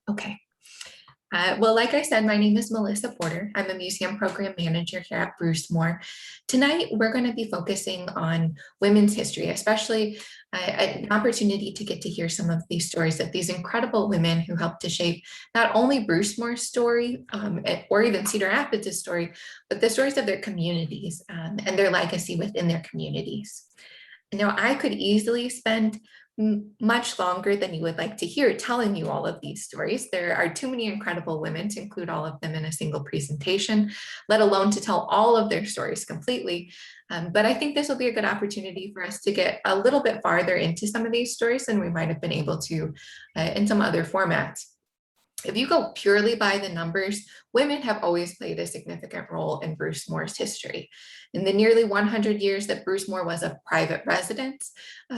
Okay. Well, like I said, my name is Melissa Porter. I'm a museum program manager here at Brucemore. Tonight, we're going to be focusing on women's history, especially an opportunity to get to hear some of these stories of these incredible women who helped to shape not only Brucemore's story or even Cedar Rapids' story, but the stories of their communities and their legacy within their communities. Now, I could easily spend much longer than you would like to hear telling you all of these stories. There are too many incredible women to include all of them in a single presentation, let alone to tell all of their stories completely. But I think this will be a good opportunity for us to get a little bit farther into some of these stories than we might have been able to in some other formats. If you go purely by the numbers, women have always played a significant role in Brucemore's history. In the nearly 100 years that Brucemore was a private residence,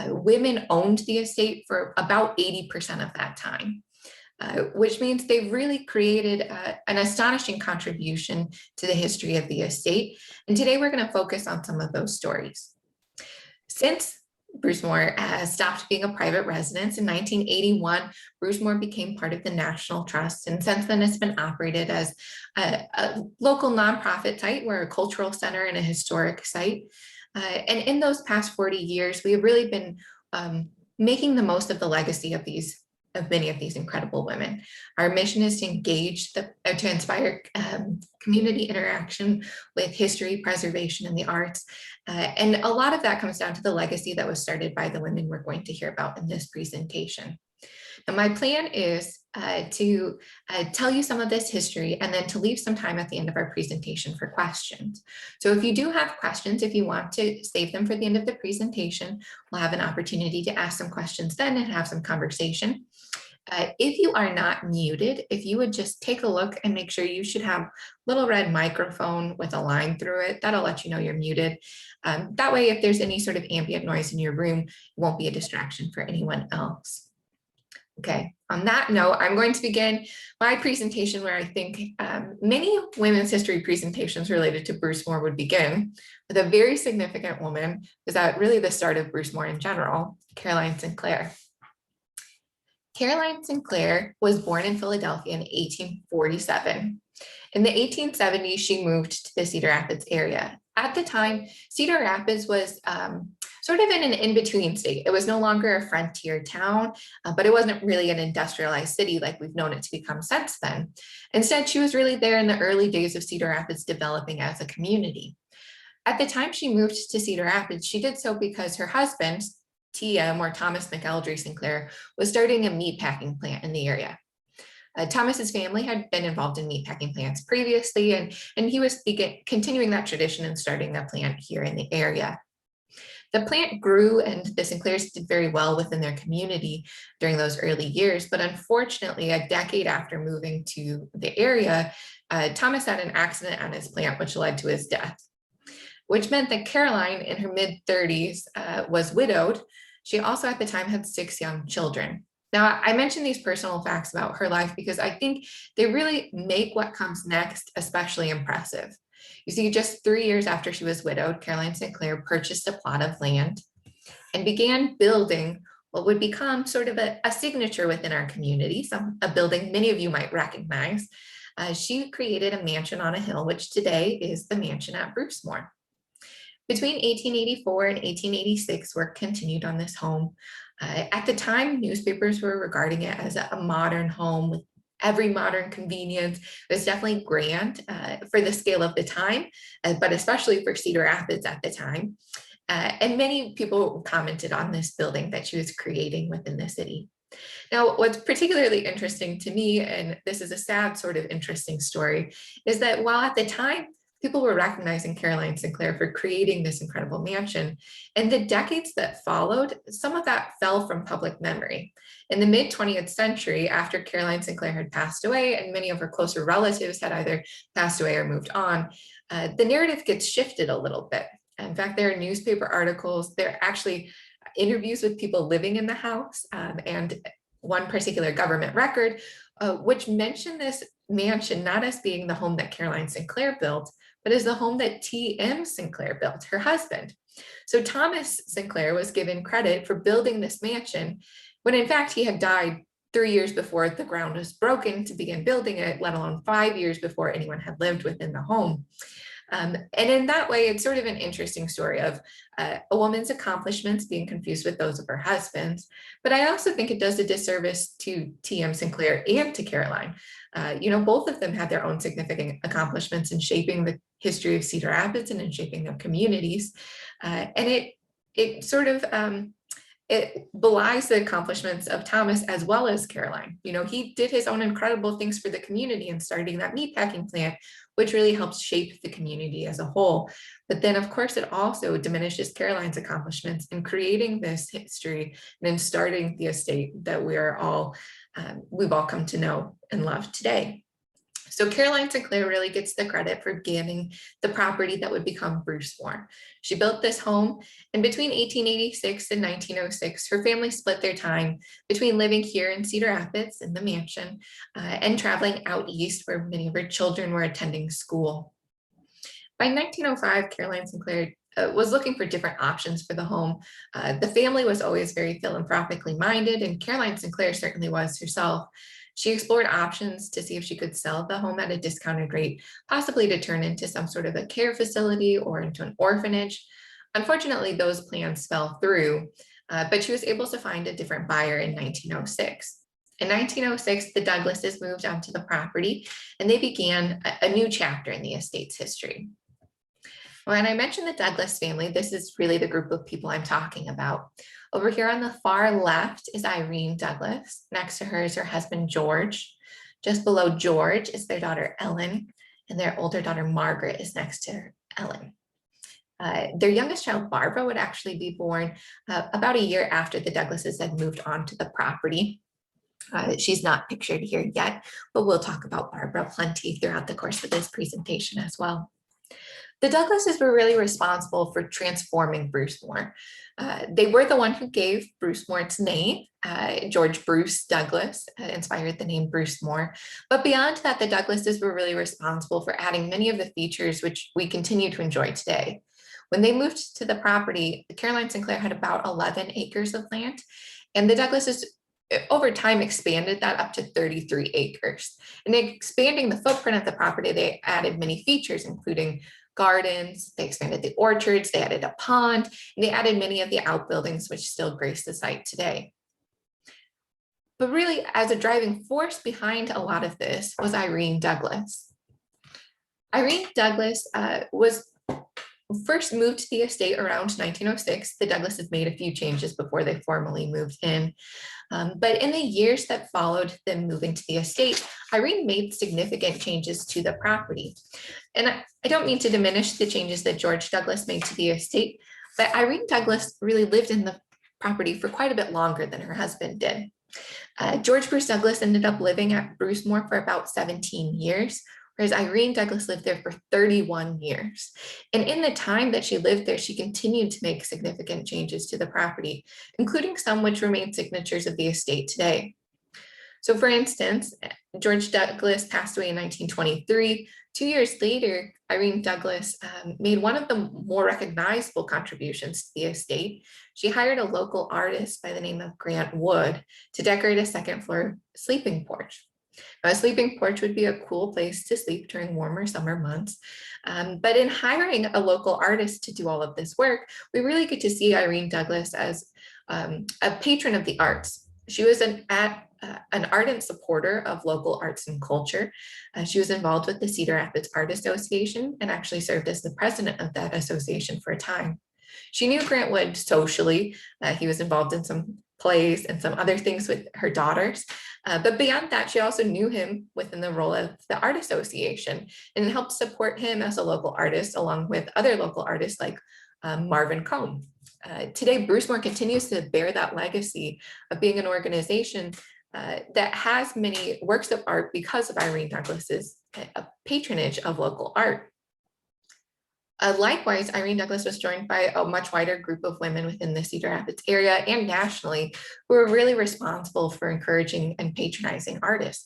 women owned the estate for about 80% of that time, which means they've really created an astonishing contribution to the history of the estate. And today we're going to focus on some of those stories. Since Brucemore stopped being a private residence in 1981, Brucemore became part of the National Trust, and since then it's been operated as a local nonprofit site. We're a cultural center and a historic site. And in those past 40 years, we have really been making the most of the legacy of many of these incredible women. Our mission is to engage, to inspire community interaction with history, preservation, and the arts. And a lot of that comes down to the legacy that was started by the women we're going to hear about in this presentation. Now, my plan is to tell you some of this history and then to leave some time at the end of our presentation for questions. So if you do have questions, if you want to save them for the end of the presentation, we'll have an opportunity to ask some questions then and have some conversation. If you are not muted, if you would just take a look and make sure you should have a little red microphone with a line through it, that'll let you know you're muted. That way, if there's any sort of ambient noise in your room, it won't be a distraction for anyone else. Okay, on that note, I'm going to begin my presentation where I think many women's history presentations related to Brucemore would begin, with a very significant woman who's at really the start of Brucemore in general, Caroline Sinclair. Caroline Sinclair was born in Philadelphia in 1847. In the 1870s, she moved to the Cedar Rapids area. At the time, Cedar Rapids was sort of in an in-between state. It was no longer a frontier town, but it wasn't really an industrialized city like we've known it to become since then. Instead, she was really there in the early days of Cedar Rapids developing as a community. At the time she moved to Cedar Rapids, she did so because her husband, TM, or Thomas McElderry Sinclair, was starting a meatpacking plant in the area. Thomas's family had been involved in meatpacking plants previously, and he was continuing that tradition and starting a plant here in the area. The plant grew and the Sinclairs did very well within their community during those early years, but unfortunately, a decade after moving to the area, Thomas had an accident on his plant, which led to his death, which meant that Caroline, in her mid-30s, was widowed. She also at the time had 6 young children. Now, I mentioned these personal facts about her life because I think they really make what comes next especially impressive. You see, just 3 years after she was widowed, Caroline Sinclair purchased a plot of land and began building what would become sort of a signature within our community, a building many of you might recognize. She created a mansion on a hill, which today is the mansion at Brucemore. Between 1884 and 1886, work continued on this home. At the time, newspapers were regarding it as a modern home with every modern convenience. It was definitely grand for the scale of the time, but especially for Cedar Rapids at the time. And many people commented on this building that she was creating within the city. Now, what's particularly interesting to me, and this is a sad sort of interesting story, is that while at the time, people were recognizing Caroline Sinclair for creating this incredible mansion. In the decades that followed, some of that fell from public memory. In the mid-20th century, after Caroline Sinclair had passed away and many of her closer relatives had either passed away or moved on, the narrative gets shifted a little bit. In fact, there are newspaper articles, there are actually interviews with people living in the house, and one particular government record, which mentioned this mansion not as being the home that Caroline Sinclair built, but as the home that T.M. Sinclair built, her husband. So Thomas Sinclair was given credit for building this mansion when in fact he had died 3 years before the ground was broken to begin building it, let alone 5 years before anyone had lived within the home. And in that way, it's sort of an interesting story of a woman's accomplishments being confused with those of her husband's. But I also think it does a disservice to T.M. Sinclair and to Caroline. Both of them had their own significant accomplishments in shaping the history of Cedar Rapids and in shaping their communities. And it sort of it belies the accomplishments of Thomas as well as Caroline. He did his own incredible things for the community in starting that meatpacking plant, which really helps shape the community as a whole. But then, of course, it also diminishes Caroline's accomplishments in creating this history and in starting the estate that we've all come to know and love today. So Caroline Sinclair really gets the credit for beginning the property that would become Brucemore. She built this home, and between 1886 and 1906, her family split their time between living here in Cedar Rapids in the mansion and traveling out east where many of her children were attending school. By 1905, Caroline Sinclair was looking for different options for the home. The family was always very philanthropically minded, and Caroline Sinclair certainly was herself. She explored options to see if she could sell the home at a discounted rate, possibly to turn into some sort of a care facility or into an orphanage. Unfortunately, those plans fell through, but she was able to find a different buyer in 1906. In 1906, the Douglases moved onto the property, and they began a new chapter in the estate's history. When I mentioned the Douglas family, this is really the group of people I'm talking about. Over here on the far left is Irene Douglas. Next to her is her husband, George. Just below George is their daughter, Ellen, and their older daughter, Margaret, is next to Ellen. Their youngest child, Barbara, would actually be born about a year after the Douglases had moved onto the property. She's not pictured here yet, but we'll talk about Barbara plenty throughout the course of this presentation as well. The Douglases were really responsible for transforming Brucemore. They were the one who gave Brucemore its name. George Bruce Douglas inspired the name Brucemore. But beyond that, the Douglases were really responsible for adding many of the features which we continue to enjoy today. When they moved to the property, Caroline Sinclair had about 11 acres of land, and the Douglases over time expanded that up to 33 acres. And expanding the footprint of the property, they added many features, including gardens, they expanded the orchards, they added a pond, and they added many of the outbuildings which still grace the site today. But really, as a driving force behind a lot of this was Irene Douglas. Irene Douglas was first moved to the estate around 1906. The Douglases made a few changes before they formally moved in. But in the years that followed them moving to the estate, Irene made significant changes to the property. And I don't mean to diminish the changes that George Douglas made to the estate, but Irene Douglas really lived in the property for quite a bit longer than her husband did. George Bruce Douglas ended up living at Brucemore for about 17 years, whereas Irene Douglas lived there for 31 years. And in the time that she lived there, she continued to make significant changes to the property, including some which remain signatures of the estate today. So for instance, George Douglas passed away in 1923. 2 years later, Irene Douglas made one of the more recognizable contributions to the estate. She hired a local artist by the name of Grant Wood to decorate a second floor sleeping porch. Now, a sleeping porch would be a cool place to sleep during warmer summer months. But in hiring a local artist to do all of this work, we really get to see Irene Douglas as a patron of the arts. She was an ardent supporter of local arts and culture. She was involved with the Cedar Rapids Art Association and actually served as the president of that association for a time. She knew Grant Wood socially. He was involved in some plays and some other things with her daughters. But beyond that, she also knew him within the role of the Art Association and helped support him as a local artist along with other local artists like Marvin Combe. Today, Brucemore continues to bear that legacy of being an organization that has many works of art because of Irene Douglas's patronage of local art. Likewise, Irene Douglas was joined by a much wider group of women within the Cedar Rapids area and nationally who were really responsible for encouraging and patronizing artists.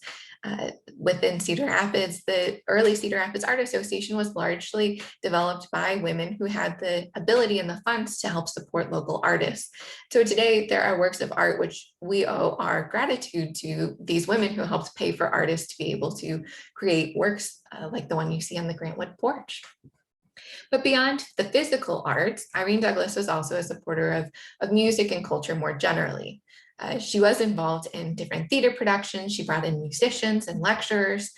Within Cedar Rapids, the early Cedar Rapids Art Association was largely developed by women who had the ability and the funds to help support local artists. So today there are works of art which we owe our gratitude to these women who helped pay for artists to be able to create works like the one you see on the Grantwood porch. But beyond the physical arts, Irene Douglas was also a supporter of music and culture more generally. She was involved in different theater productions. She brought in musicians and lecturers.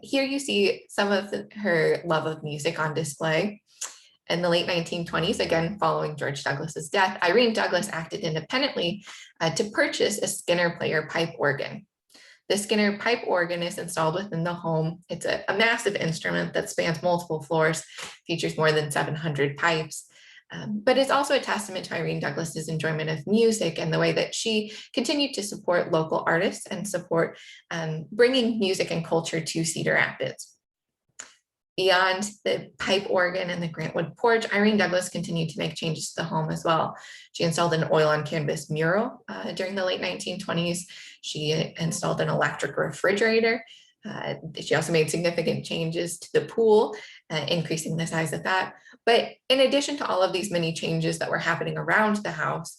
Here you see some of her love of music on display. In the late 1920s, again, following George Douglas's death, Irene Douglas acted independently to purchase a Skinner player pipe organ. The Skinner pipe organ is installed within the home. It's a massive instrument that spans multiple floors, features more than 700 pipes. But it's also a testament to Irene Douglas's enjoyment of music and the way that she continued to support local artists and support bringing music and culture to Cedar Rapids. Beyond the pipe organ and the Grantwood porch, Irene Douglas continued to make changes to the home as well. She installed an oil on canvas mural during the late 1920s. She installed an electric refrigerator. She also made significant changes to the pool, increasing the size of that. But in addition to all of these many changes that were happening around the house,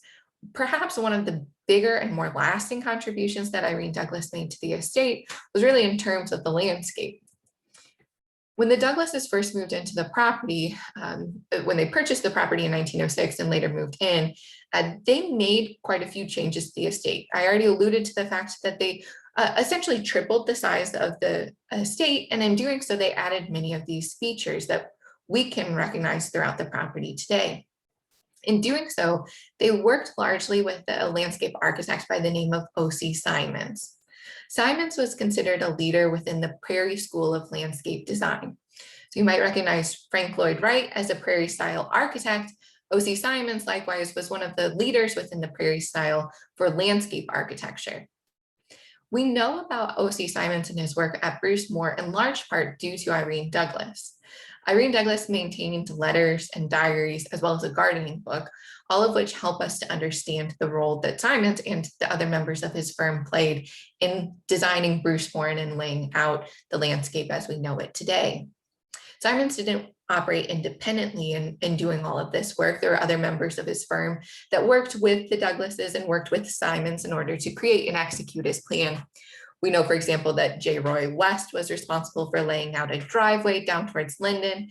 perhaps one of the bigger and more lasting contributions that Irene Douglas made to the estate was really in terms of the landscape. When the Douglases first moved into the property, when they purchased the property in 1906 and later moved in, they made quite a few changes to the estate. I already alluded to the fact that they essentially tripled the size of the estate, and in doing so, they added many of these features that we can recognize throughout the property today. In doing so, they worked largely with a landscape architect by the name of O.C. Simons. Simons was considered a leader within the Prairie School of Landscape Design. So you might recognize Frank Lloyd Wright as a Prairie style architect. O.C. Simons likewise was one of the leaders within the Prairie style for landscape architecture. We know about O.C. Simons and his work at Brucemore in large part due to Irene Douglas. Irene Douglas maintained letters and diaries as well as a gardening book, all of which help us to understand the role that Simons and the other members of his firm played in designing Brucemore and in laying out the landscape as we know it today. Simons didn't operate independently in doing all of this work. There were other members of his firm that worked with the Douglases and worked with Simons in order to create and execute his plan. We know, for example, that J. Roy West was responsible for laying out a driveway down towards Linden,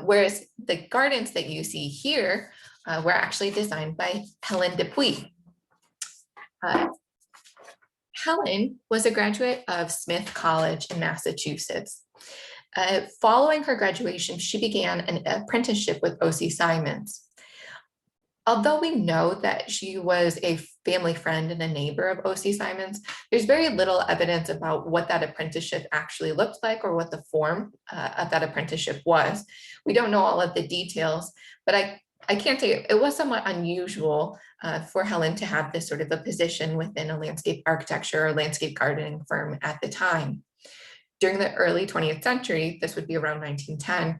whereas the gardens that you see here were actually designed by Helen Dupuy. Helen was a graduate of Smith College in Massachusetts. Following her graduation, she began an apprenticeship with O.C. Simons. Although we know that she was a family friend and a neighbor of O.C. Simons, there's very little evidence about what that apprenticeship actually looked like or what the form of that apprenticeship was. We don't know all of the details, but I can't say it was somewhat unusual for Helen to have this sort of a position within a landscape architecture or landscape gardening firm at the time. During the early 20th century, this would be around 1910,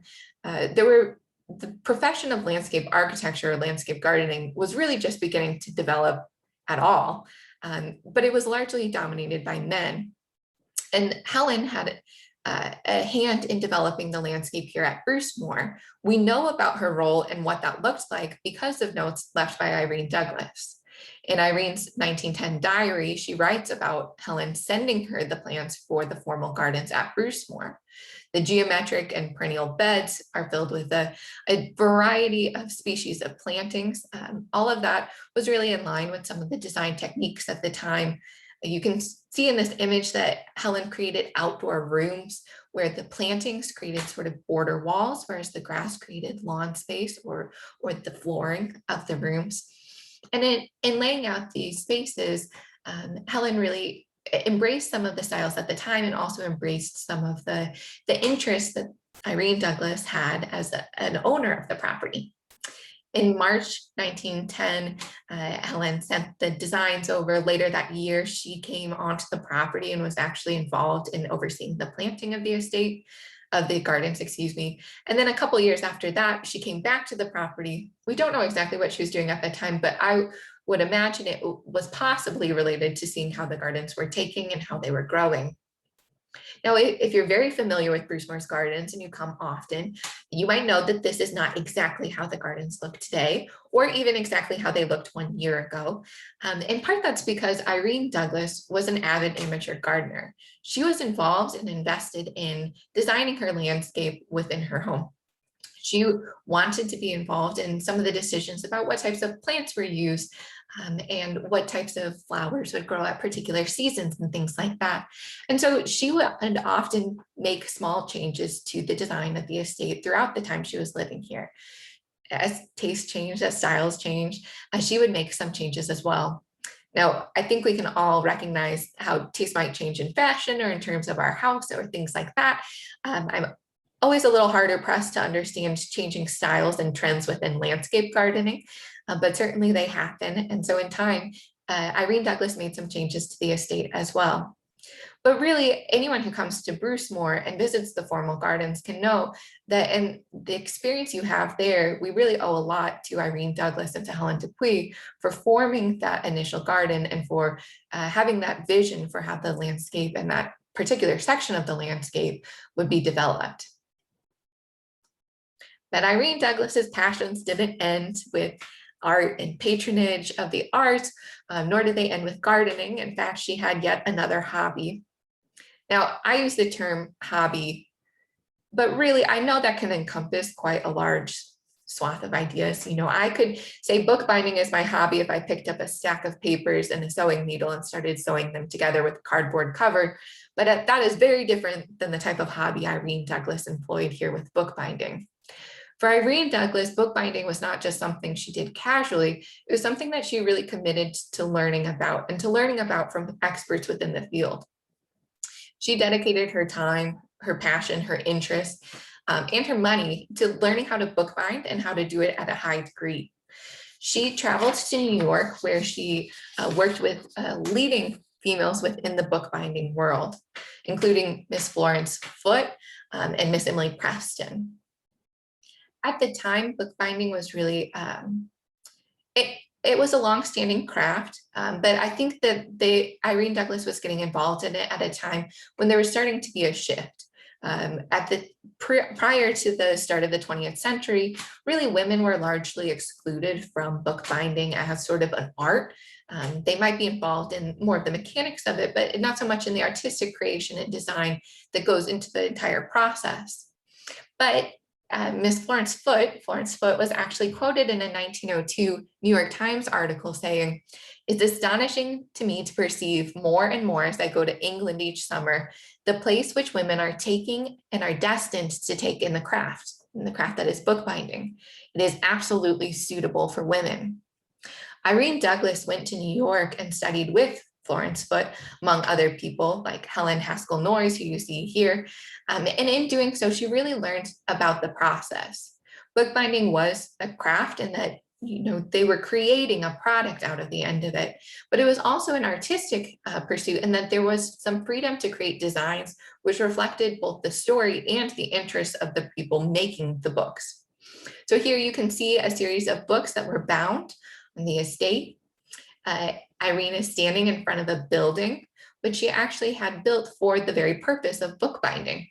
the profession of landscape architecture or landscape gardening was really just beginning to develop at all, but it was largely dominated by men. And Helen had a hand in developing the landscape here at Brucemore. We know about her role and what that looked like because of notes left by Irene Douglas. In Irene's 1910 diary, she writes about Helen sending her the plans for the formal gardens at Brucemore. The geometric and perennial beds are filled with a variety of species of plantings. All of that was really in line with some of the design techniques at the time. You can see in this image that Helen created outdoor rooms where the plantings created sort of border walls, whereas the grass created lawn space or the flooring of the rooms. And in laying out these spaces, Helen really embraced some of the styles at the time and also embraced some of the interests that Irene Douglas had as an owner of the property. In March 1910, Helen sent the designs over. Later that year, she came onto the property and was actually involved in overseeing the planting of the estate. of the gardens, excuse me. And then a couple years after that, she came back to the property. We don't know exactly what she was doing at that time, but I would imagine it was possibly related to seeing how the gardens were taking and how they were growing. Now, if you're very familiar with Brucemore's gardens and you come often, you might know that this is not exactly how the gardens look today, or even exactly how they looked 1 year ago. In part, that's because Irene Douglas was an avid amateur gardener. She was involved and invested in designing her landscape within her home. She wanted to be involved in some of the decisions about what types of plants were used and what types of flowers would grow at particular seasons and things like that. And so she would often make small changes to the design of the estate throughout the time she was living here. As tastes changed, as styles changed, she would make some changes as well. Now, I think we can all recognize how taste might change in fashion or in terms of our house or things like that. I'm always a little harder pressed to understand changing styles and trends within landscape gardening, but certainly they happen. And so in time, Irene Douglas made some changes to the estate as well. But really, anyone who comes to Brucemore and visits the formal gardens can know that in the experience you have there, we really owe a lot to Irene Douglas and to Helen Dupuy for forming that initial garden and for having that vision for how the landscape and that particular section of the landscape would be developed. But Irene Douglas's passions didn't end with art and patronage of the arts, nor did they end with gardening. In fact, she had yet another hobby. Now, I use the term hobby, but really I know that can encompass quite a large swath of ideas. You know, I could say bookbinding is my hobby if I picked up a stack of papers and a sewing needle and started sewing them together with a cardboard cover, but that is very different than the type of hobby Irene Douglas employed here with bookbinding. For Irene Douglas, bookbinding was not just something she did casually, it was something that she really committed to learning about and to learning about from experts within the field. She dedicated her time, her passion, her interest, and her money to learning how to bookbind and how to do it at a high degree. She traveled to New York, where she worked with leading females within the bookbinding world, including Miss Florence Foote and Miss Emily Preston. At the time, bookbinding was really, it was a longstanding craft, but I think that Irene Douglas was getting involved in it at a time when there was starting to be a shift. Prior to the start of the 20th century, really women were largely excluded from bookbinding as sort of an art. They might be involved in more of the mechanics of it, but not so much in the artistic creation and design that goes into the entire process. But Miss Florence Foote was actually quoted in a 1902 New York Times article saying, "It's astonishing to me to perceive more and more as I go to England each summer, the place which women are taking and are destined to take in the craft that is bookbinding. It is absolutely suitable for women." Irene Douglas went to New York and studied with Florence Foote, among other people like Helen Haskell Noyes, who you see here. And in doing so, she really learned about the process. Bookbinding was a craft in that, you know, they were creating a product out of the end of it, but it was also an artistic pursuit in that there was some freedom to create designs which reflected both the story and the interests of the people making the books. So here you can see a series of books that were bound on the estate. Irene is standing in front of a building, which she actually had built for the very purpose of bookbinding.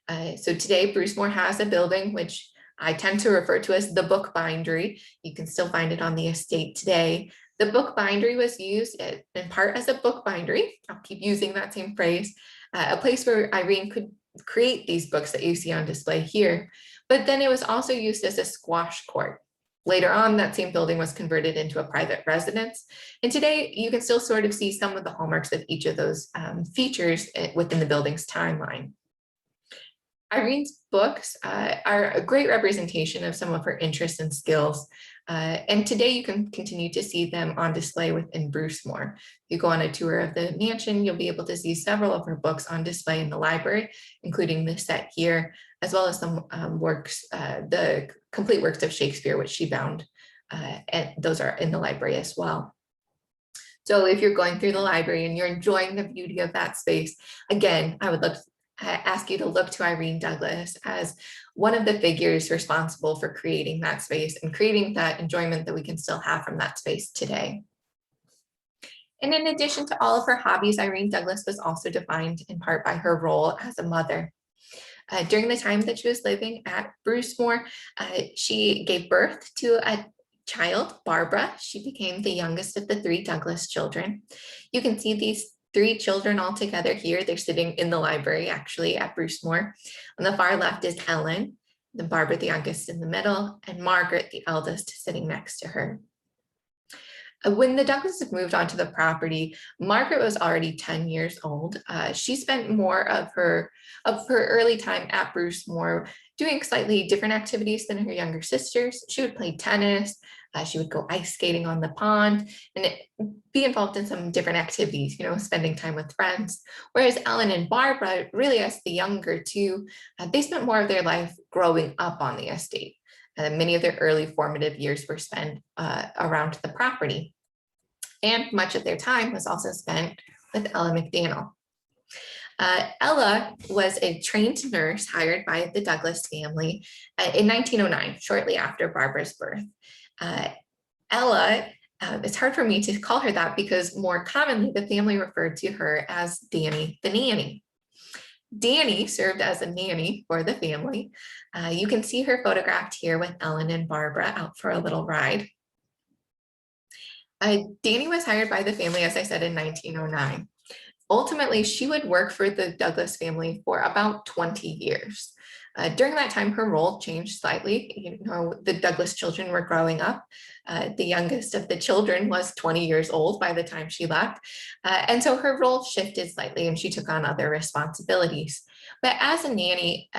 So today, Brucemore has a building which I tend to refer to as the bookbindery. You can still find it on the estate today. The bookbindery was used in part as a bookbindery. I'll keep using that same phrase, a place where Irene could create these books that you see on display here. But then it was also used as a squash court. Later on, that same building was converted into a private residence. And today you can still sort of see some of the hallmarks of each of those features within the building's timeline. Irene's books are a great representation of some of her interests and skills. And today you can continue to see them on display within Brucemore. If you go on a tour of the mansion, you'll be able to see several of her books on display in the library, including this set here, as well as some works, the complete works of Shakespeare, which she bound, and those are in the library as well. So if you're going through the library and you're enjoying the beauty of that space, again, I would ask you to look to Irene Douglas as one of the figures responsible for creating that space and creating that enjoyment that we can still have from that space today. And in addition to all of her hobbies, Irene Douglas was also defined in part by her role as a mother. During the time that she was living at Brucemore, she gave birth to a child, Barbara. She became the youngest of the 3 Douglas children. You can see these 3 children all together here. They're sitting in the library, actually, at Brucemore. On the far left is Ellen, then Barbara, the youngest, in the middle, and Margaret, the eldest, sitting next to her. When the Douglases moved onto the property, Margaret was already 10 years old. She spent more of her early time at Brucemore doing slightly different activities than her younger sisters. She would play tennis, she would go ice skating on the pond, and be involved in some different activities, spending time with friends. Whereas Ellen and Barbara, really as the younger two, they spent more of their life growing up on the estate. Many of their early formative years were spent around the property. And much of their time was also spent with Ella McDaniel. Ella was a trained nurse hired by the Douglas family in 1909, shortly after Barbara's birth. Ella, it's hard for me to call her that because more commonly the family referred to her as Danny the nanny. Danny served as a nanny for the family. You can see her photographed here with Ellen and Barbara out for a little ride. Danny was hired by the family, as I said, in 1909. Ultimately, she would work for the Douglas family for about 20 years. During that time, her role changed slightly. The Douglas children were growing up. The youngest of the children was 20 years old by the time she left. And so her role shifted slightly and she took on other responsibilities. But as a nanny,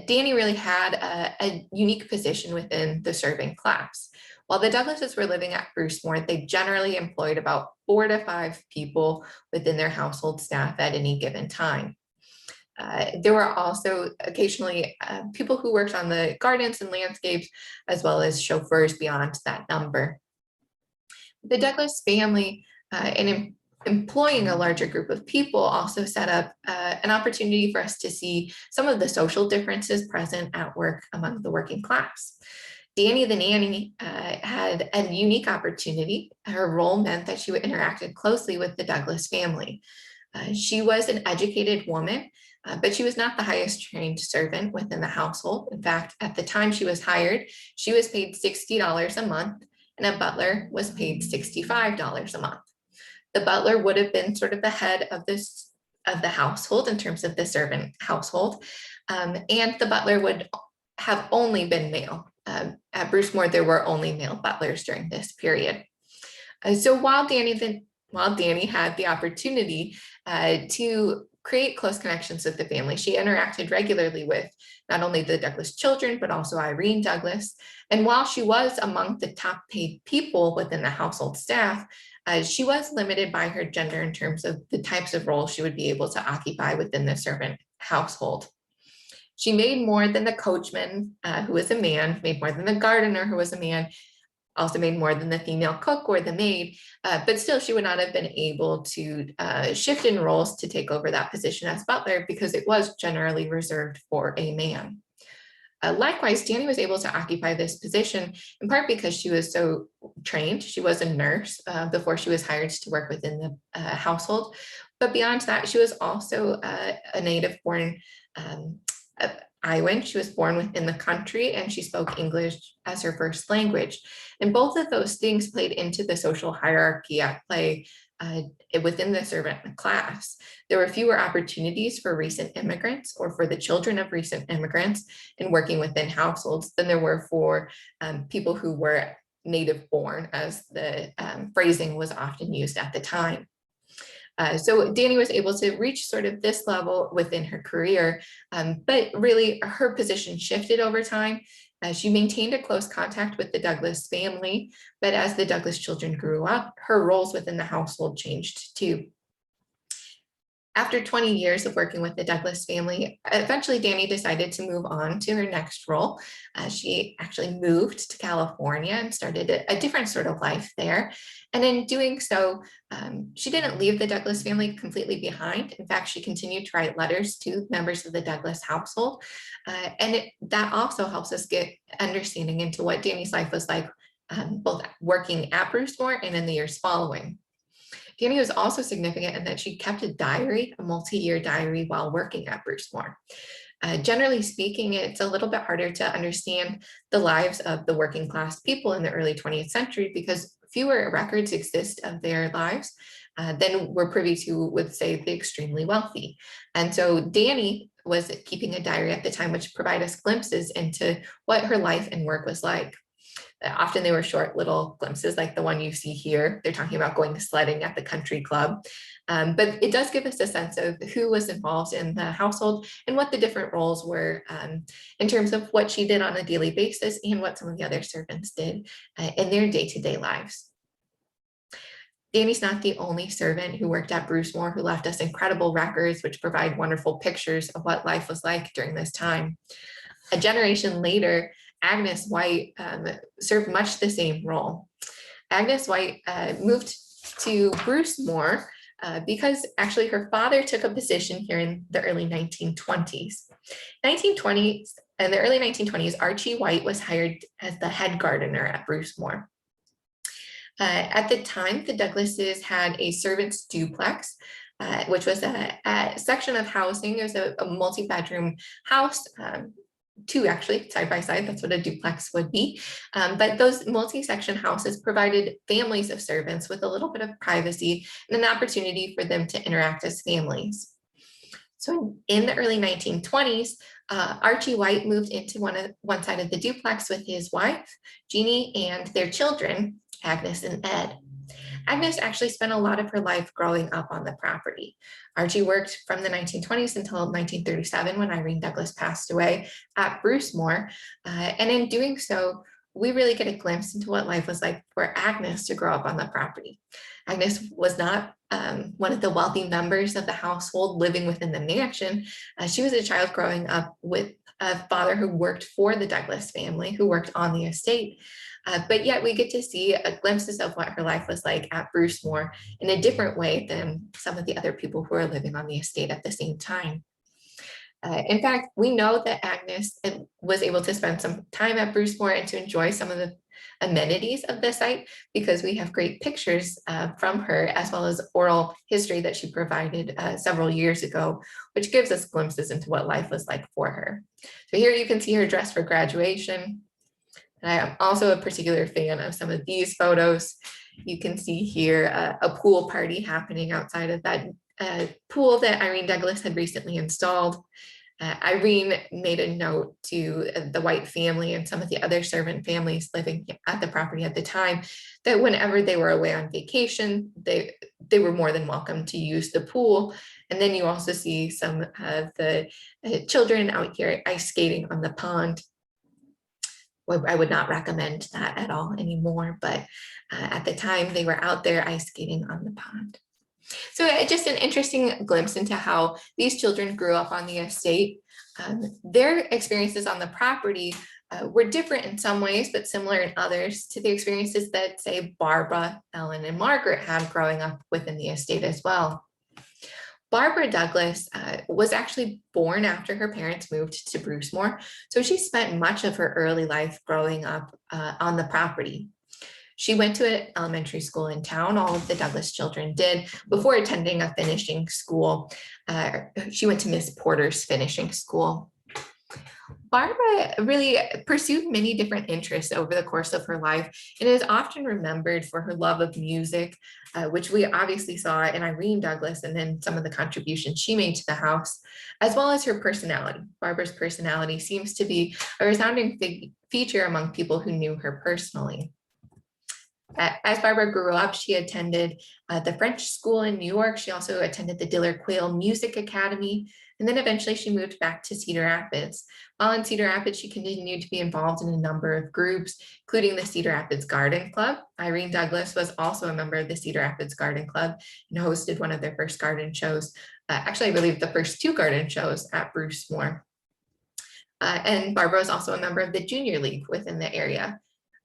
Danny really had a unique position within the serving class. While the Douglases were living at Brucemore, they generally employed about 4 to 5 people within their household staff at any given time. There were also occasionally people who worked on the gardens and landscapes, as well as chauffeurs beyond that number. The Douglas family, in employing a larger group of people, also set up an opportunity for us to see some of the social differences present at work among the working class. Danny the nanny had a unique opportunity. Her role meant that she interacted closely with the Douglas family. She was an educated woman, but she was not the highest trained servant within the household. In fact, at the time she was hired, she was paid $60 a month and a butler was paid $65 a month. The butler would have been sort of the head of the household in terms of the servant household, and the butler would have only been male. At Brucemore, there were only male butlers during this period. So while Danny had the opportunity to create close connections with the family, she interacted regularly with not only the Douglas children, but also Irene Douglas. And while she was among the top paid people within the household staff, she was limited by her gender in terms of the types of roles she would be able to occupy within the servant household. She made more than the coachman, who was a man, made more than the gardener, who was a man, also made more than the female cook or the maid, but still she would not have been able to shift in roles to take over that position as butler because it was generally reserved for a man. Likewise, Danny was able to occupy this position in part because she was so trained. She was a nurse before she was hired to work within the household. But beyond that, she was also a native-born Iowan. She was born within the country and she spoke English as her first language. And both of those things played into the social hierarchy at play within the servant class. There were fewer opportunities for recent immigrants or for the children of recent immigrants in working within households than there were for people who were native born, as the phrasing was often used at the time. So Danny was able to reach sort of this level within her career, but really her position shifted over time. She maintained a close contact with the Douglas family, but as the Douglas children grew up, her roles within the household changed too. After 20 years of working with the Douglas family, eventually Danny decided to move on to her next role. She actually moved to California and started a different sort of life there. And in doing so, she didn't leave the Douglas family completely behind. In fact, she continued to write letters to members of the Douglas household. That also helps us get understanding into what Danny's life was like, both working at Brucemore and in the years following. Danny was also significant in that she kept a diary, a multi-year diary, while working at Brucemore. Generally speaking, it's a little bit harder to understand the lives of the working class people in the early 20th century because fewer records exist of their lives than we're privy to with, say, the extremely wealthy. And so Danny was keeping a diary at the time, which provided us glimpses into what her life and work was like. Often they were short little glimpses like the one you see here. They're talking about going sledding at the country club. But it does give us a sense of who was involved in the household and what the different roles were in terms of what she did on a daily basis and what some of the other servants did in their day-to-day lives. Danny's not the only servant who worked at Brucemore who left us incredible records which provide wonderful pictures of what life was like during this time. A generation later, Agnes White served much the same role. Agnes White moved to Brucemore because actually her father took a position here in the early 1920s. In the early 1920s, Archie White was hired as the head gardener at Brucemore. At the time, the Douglases had a servants' duplex, which was a section of housing. It was a multi-bedroom house, two actually, side by side, that's what a duplex would be. But those multi-section houses provided families of servants with a little bit of privacy and an opportunity for them to interact as families. So in the early 1920s, Archie White moved into one side of the duplex with his wife, Jeannie, and their children, Agnes and Ed. Agnes actually spent a lot of her life growing up on the property. Archie worked from the 1920s until 1937 when Irene Douglas passed away at Brucemore. And in doing so, we really get a glimpse into what life was like for Agnes to grow up on the property. Agnes was not one of the wealthy members of the household living within the mansion. She was a child growing up with a father who worked for the Douglas family, who worked on the estate. But yet we get to see glimpses of what her life was like at Brucemore in a different way than some of the other people who are living on the estate at the same time. In fact, we know that Agnes was able to spend some time at Brucemore and to enjoy some of the amenities of the site because we have great pictures from her as well as oral history that she provided several years ago, which gives us glimpses into what life was like for her. So here you can see her dress for graduation. And I am also a particular fan of some of these photos. You can see here a pool party happening outside of that pool that Irene Douglas had recently installed. Irene made a note to the White family and some of the other servant families living at the property at the time that whenever they were away on vacation, they were more than welcome to use the pool. And then you also see some of the children out here ice skating on the pond. I would not recommend that at all anymore, but at the time they were out there ice skating on the pond. So just an interesting glimpse into how these children grew up on the estate. Their experiences on the property were different in some ways, but similar in others to the experiences that, say, Barbara, Ellen, and Margaret had growing up within the estate as well. Barbara Douglas was actually born after her parents moved to Brucemore, so she spent much of her early life growing up on the property. She went to an elementary school in town, all of the Douglas children did, before attending a finishing school. She went to Miss Porter's finishing school. Barbara really pursued many different interests over the course of her life and is often remembered for her love of music, which we obviously saw in Irene Douglas and then some of the contributions she made to the house, as well as her personality. Barbara's personality seems to be a resounding feature among people who knew her personally. As Barbara grew up, she attended the French school in New York. She also attended the Diller Quayle Music Academy. And then eventually she moved back to Cedar Rapids. While in Cedar Rapids, she continued to be involved in a number of groups, including the Cedar Rapids Garden Club. Irene Douglas was also a member of the Cedar Rapids Garden Club and hosted one of their first garden shows. Actually, I believe the first 2 garden shows at Brucemore. And Barbara was also a member of the Junior League within the area.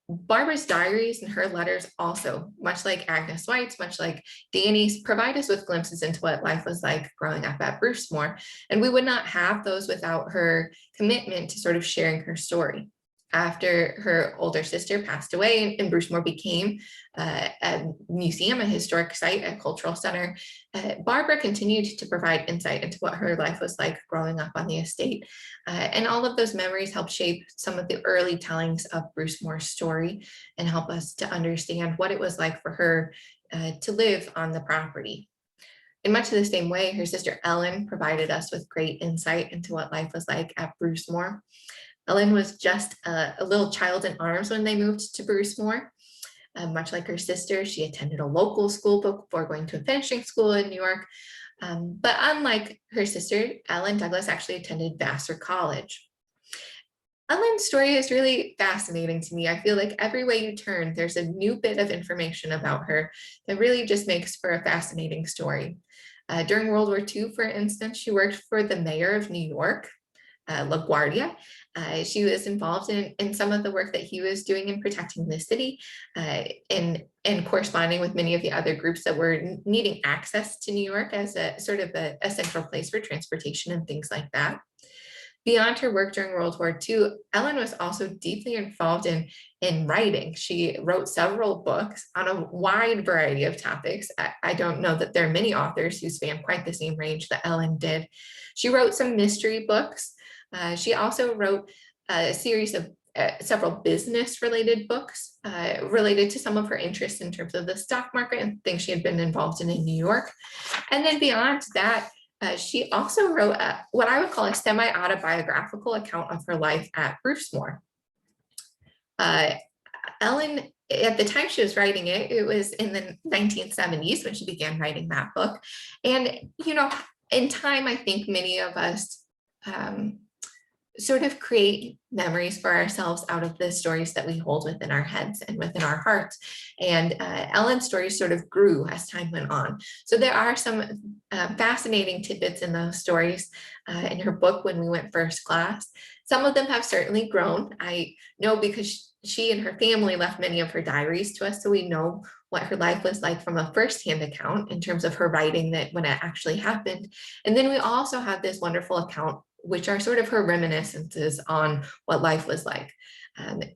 Barbara's diaries and her letters also, much like Agnes White's, much like Danny's, provide us with glimpses into what life was like growing up at Brucemore. And we would not have those without her commitment to sort of sharing her story. After her older sister passed away and Brucemore became a museum, a historic site, a cultural center, Barbara continued to provide insight into what her life was like growing up on the estate. And all of those memories help shape some of the early tellings of Brucemore's story and help us to understand what it was like for her to live on the property. In much of the same way, her sister Ellen provided us with great insight into what life was like at Brucemore. Ellen was just a little child in arms when they moved to Brucemore. Much like her sister, she attended a local school before going to a finishing school in New York. But unlike her sister, Ellen Douglas actually attended Vassar College. Ellen's story is really fascinating to me. I feel like every way you turn, there's a new bit of information about her that really just makes for a fascinating story. During World War II, for instance, she worked for the mayor of New York, LaGuardia. She was involved in some of the work that he was doing in protecting the city and corresponding with many of the other groups that were needing access to New York as a sort of a central place for transportation and things like that. Beyond her work during World War II, Ellen was also deeply involved in writing. She wrote several books on a wide variety of topics. I don't know that there are many authors who span quite the same range that Ellen did. She wrote some mystery books. She also wrote a series of several business-related books related to some of her interests in terms of the stock market and things she had been involved in New York. And then beyond that, she also wrote what I would call a semi-autobiographical account of her life at Brucemore. Ellen, at the time she was writing it, it was in the 1970s when she began writing that book. And, you know, in time, I think many of us sort of create memories for ourselves out of the stories that we hold within our heads and within our hearts. And Ellen's stories sort of grew as time went on. So there are some fascinating tidbits in those stories in her book, When We Went First Class. Some of them have certainly grown. I know because she and her family left many of her diaries to us, so we know what her life was like from a firsthand account in terms of her writing that when it actually happened. And then we also have this wonderful account, which are sort of her reminiscences on what life was like.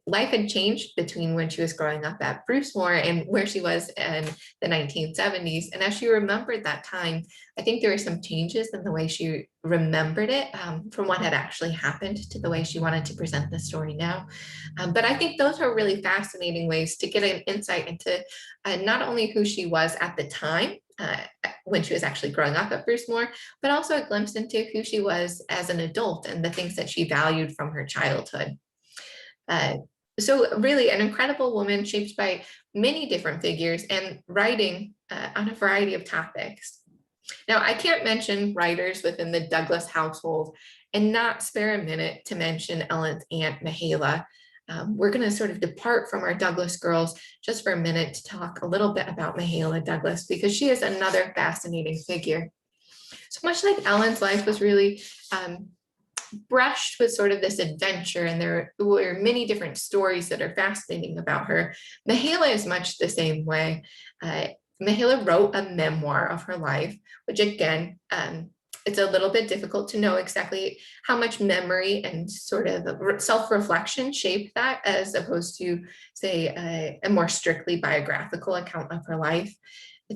Life had changed between when she was growing up at Brucemore and where she was in the 1970s. And as she remembered that time, I think there were some changes in the way she remembered it from what had actually happened to the way she wanted to present the story now. But I think those are really fascinating ways to get an insight into not only who she was at the time, when she was actually growing up at Brucemore, but also a glimpse into who she was as an adult and the things that she valued from her childhood. So really an incredible woman shaped by many different figures and writing on a variety of topics. Now, I can't mention writers within the Douglas household and not spare a minute to mention Ellen's aunt, Mahela. We're going to sort of depart from our Douglas girls just for a minute to talk a little bit about Mahela Douglas, because she is another fascinating figure. So much like Ellen's life was really brushed with sort of this adventure, and there were many different stories that are fascinating about her, Mahela is much the same way. Mahela wrote a memoir of her life, which again, it's a little bit difficult to know exactly how much memory and sort of self-reflection shaped that, as opposed to, say, a more strictly biographical account of her life.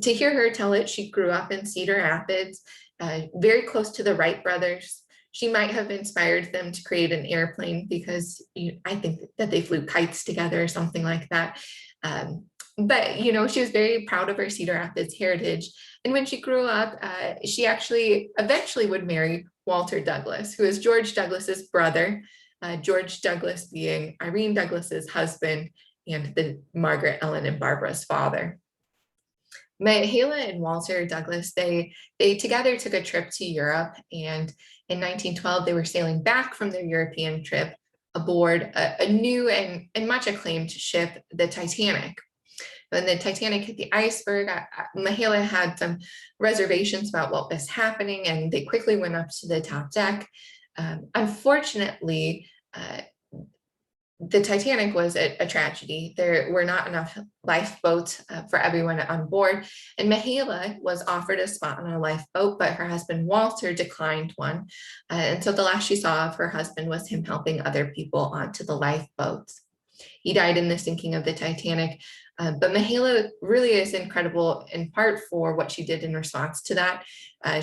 To hear her tell it, she grew up in Cedar Rapids, very close to the Wright brothers. She might have inspired them to create an airplane because I think that they flew kites together or something like that. But, you know, she was very proud of her Cedar Rapids heritage. And when she grew up, she actually eventually would marry Walter Douglas, who is George Douglas's brother, George Douglas being Irene Douglas's husband and the Margaret, Ellen, and Barbara's father. Mahela and Walter Douglas, they together took a trip to Europe, and in 1912, they were sailing back from their European trip aboard a new and much acclaimed ship, the Titanic. When the Titanic hit the iceberg, Mahela had some reservations about what was happening, and they quickly went up to the top deck. Unfortunately, the Titanic was a tragedy. There were not enough lifeboats for everyone on board, and Mahela was offered a spot on a lifeboat, but her husband Walter declined one. And so the last she saw of her husband was him helping other people onto the lifeboats. He died in the sinking of the Titanic, but Mahela really is incredible in part for what she did in response to that.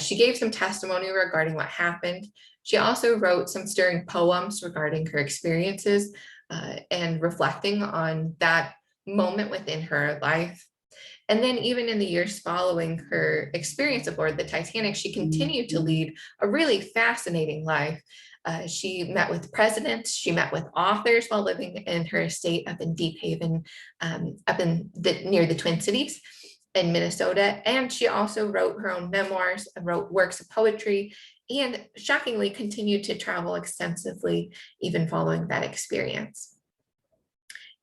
She gave some testimony regarding what happened. She also wrote some stirring poems regarding her experiences and reflecting on that moment within her life. And then even in the years following her experience aboard the Titanic, she continued to lead a really fascinating life. She met with presidents, she met with authors while living in her estate up in Deep Haven, near the Twin Cities in Minnesota. And she also wrote her own memoirs, wrote works of poetry, and shockingly continued to travel extensively even following that experience.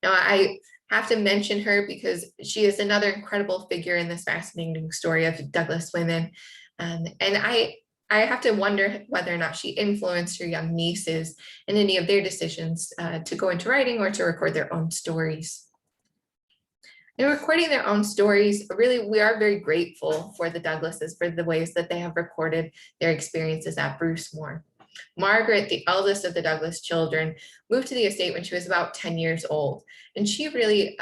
Now, I have to mention her because she is another incredible figure in this fascinating story of Douglas women. And I have to wonder whether or not she influenced her young nieces in any of their decisions to go into writing or to record their own stories. In recording their own stories, really, we are very grateful for the Douglases for the ways that they have recorded their experiences at Brucemore. Margaret, the eldest of the Douglas children, moved to the estate when she was about 10 years old, and she really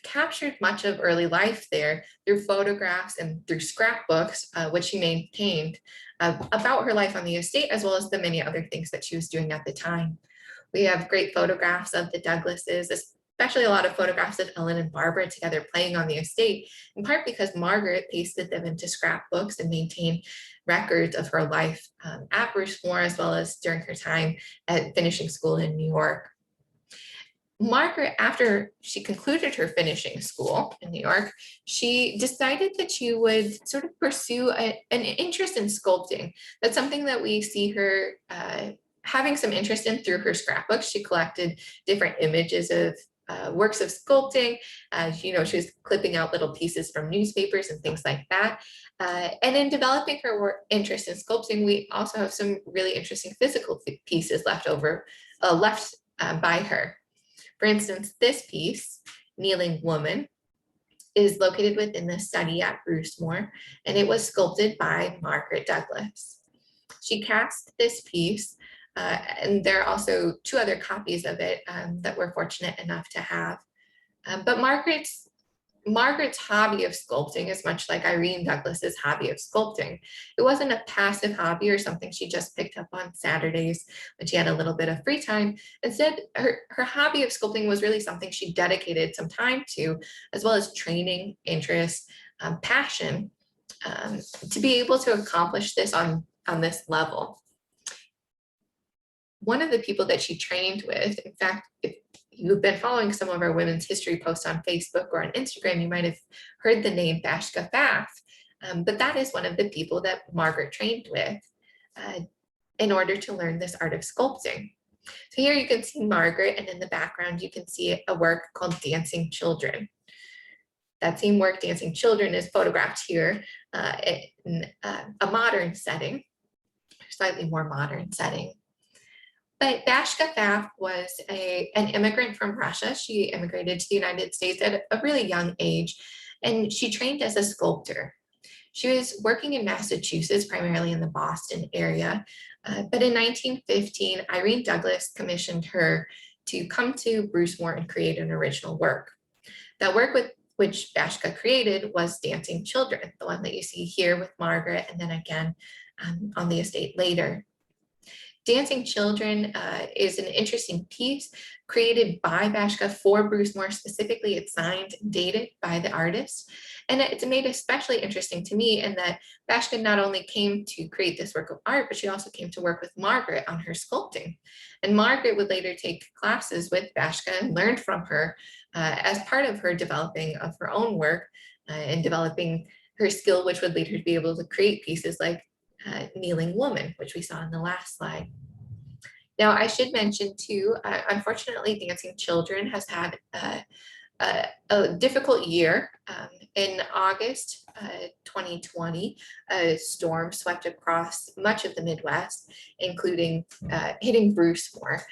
captured much of early life there through photographs and through scrapbooks, which she maintained about her life on the estate, as well as the many other things that she was doing at the time. We have great photographs of the Douglases, especially a lot of photographs of Ellen and Barbara together playing on the estate, in part because Margaret pasted them into scrapbooks and maintained records of her life at Brucemore, as well as during her time at finishing school in New York. Margaret, after she concluded her finishing school in New York, she decided that she would sort of pursue an interest in sculpting. That's something that we see her having some interest in through her scrapbooks. She collected different images of works of sculpting. She was clipping out little pieces from newspapers and things like that. And in developing her interest in sculpting, we also have some really interesting physical pieces left by her. For instance, this piece, Kneeling Woman, is located within the study at Brucemore, and it was sculpted by Margaret Douglas. She cast this piece, and there are also two other copies of it that we're fortunate enough to have. But Margaret's hobby of sculpting is much like Irene Douglas's hobby of sculpting. It wasn't a passive hobby or something she just picked up on Saturdays when she had a little bit of free time. Instead, her hobby of sculpting was really something she dedicated some time to, as well as training, interest, passion, to be able to accomplish this on this level. One of the people that she trained with, in fact, if you've been following some of our women's history posts on Facebook or on Instagram, you might have heard the name Bashka Pfaff, but that is one of the people that Margaret trained with in order to learn this art of sculpting. So here you can see Margaret, and in the background you can see a work called Dancing Children. That same work, Dancing Children, is photographed here in a modern setting, slightly more modern setting. But Bashka Pfaff was an immigrant from Russia. She immigrated to the United States at a really young age, and she trained as a sculptor. She was working in Massachusetts, primarily in the Boston area. But in 1915, Irene Douglas commissioned her to come to Brucemore and create an original work. That work which Bashka created was Dancing Children, the one that you see here with Margaret, and then again on the estate later. Dancing Children is an interesting piece created by Bashka for Brucemore. Specifically, it's signed and dated by the artist. And it's made especially interesting to me in that Bashka not only came to create this work of art, but she also came to work with Margaret on her sculpting. And Margaret would later take classes with Bashka and learned from her as part of her developing of her own work and developing her skill, which would lead her to be able to create pieces like Kneeling Woman, which we saw in the last slide. Now, I should mention too, unfortunately, Dancing Children has had a difficult year. In August 2020, a storm swept across much of the Midwest, including hitting Brucemore.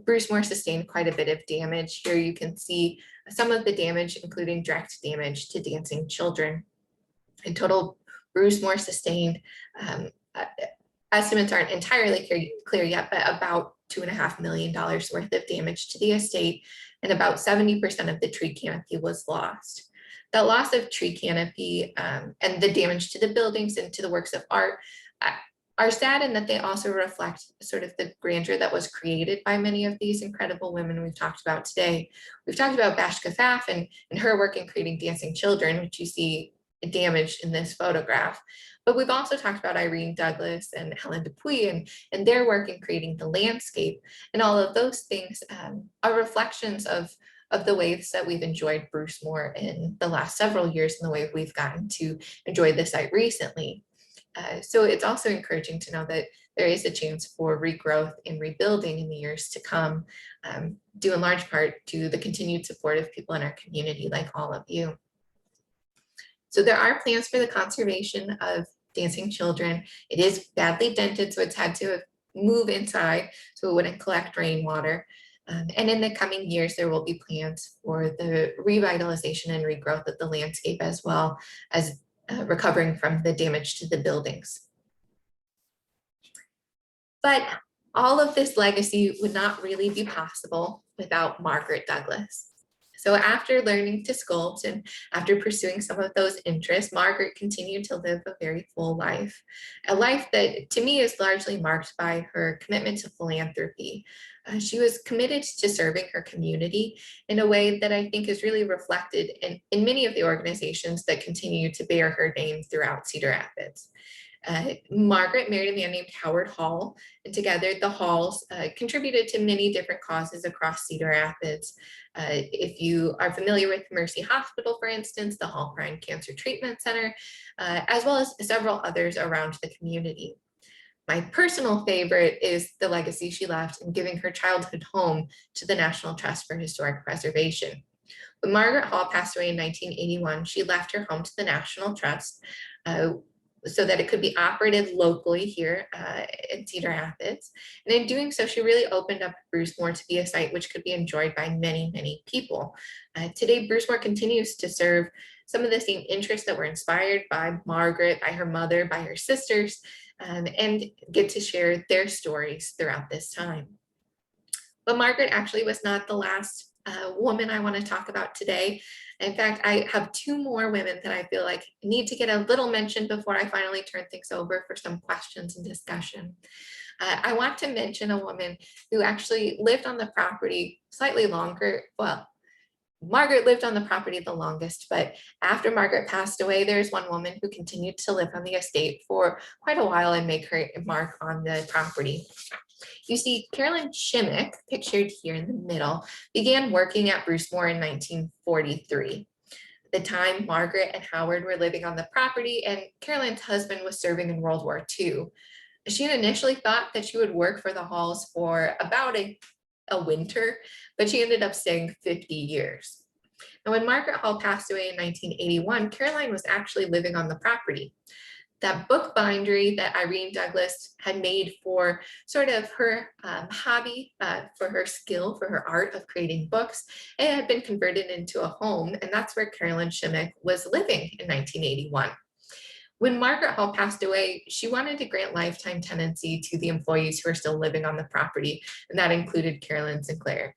Brucemore sustained quite a bit of damage. Here you can see some of the damage, including direct damage to Dancing Children. In total, Brucemore sustained, estimates aren't entirely clear yet, but about $2.5 million worth of damage to the estate, and about 70% of the tree canopy was lost. That loss of tree canopy and the damage to the buildings and to the works of art are sad in that they also reflect sort of the grandeur that was created by many of these incredible women we've talked about today. We've talked about Bashka Pfaff and her work in creating Dancing Children, which you see damaged in this photograph. But we've also talked about Irene Douglas and Helen Dupuy and their work in creating the landscape. And all of those things are reflections of the ways that we've enjoyed Brucemore in the last several years and the way we've gotten to enjoy the site recently. So it's also encouraging to know that there is a chance for regrowth and rebuilding in the years to come, due in large part to the continued support of people in our community like all of you. So there are plans for the conservation of Dancing Children. It is badly dented, so it's had to move inside so it wouldn't collect rainwater. And in the coming years, there will be plans for the revitalization and regrowth of the landscape, as well as recovering from the damage to the buildings. But all of this legacy would not really be possible without Margaret Douglas. So after learning to sculpt and after pursuing some of those interests, Margaret continued to live a very full life, a life that to me is largely marked by her commitment to philanthropy. She was committed to serving her community in a way that I think is really reflected in many of the organizations that continue to bear her name throughout Cedar Rapids. Margaret married a man named Howard Hall, and together the Halls contributed to many different causes across Cedar Rapids. If you are familiar with Mercy Hospital, for instance, the Hall Prime Cancer Treatment Center, as well as several others around the community. My personal favorite is the legacy she left in giving her childhood home to the National Trust for Historic Preservation. When Margaret Hall passed away in 1981, she left her home to the National Trust so that it could be operated locally here in Cedar Rapids. And in doing so, she really opened up Brucemore to be a site which could be enjoyed by many, many people. Today, Brucemore continues to serve some of the same interests that were inspired by Margaret, by her mother, by her sisters, and get to share their stories throughout this time. But Margaret actually was not the last woman I want to talk about today. In fact, I have two more women that I feel like need to get a little mention before I finally turn things over for some questions and discussion. I want to mention a woman who actually lived on the property slightly longer. Well, Margaret lived on the property the longest, but after Margaret passed away, there's one woman who continued to live on the estate for quite a while and make her mark on the property. You see, Carolyn Shimmick, pictured here in the middle, began working at Brucemore in 1943. At the time, Margaret and Howard were living on the property, and Carolyn's husband was serving in World War II. She had initially thought that she would work for the Halls for about a winter, but she ended up staying 50 years. Now, when Margaret Hall passed away in 1981, Caroline was actually living on the property. That bookbindery that Irene Douglas had made for sort of her hobby, for her skill, for her art of creating books, it had been converted into a home, and that's where Carolyn Shimmick was living in 1981. When Margaret Hall passed away, she wanted to grant lifetime tenancy to the employees who are still living on the property, and that included Carolyn Sinclair.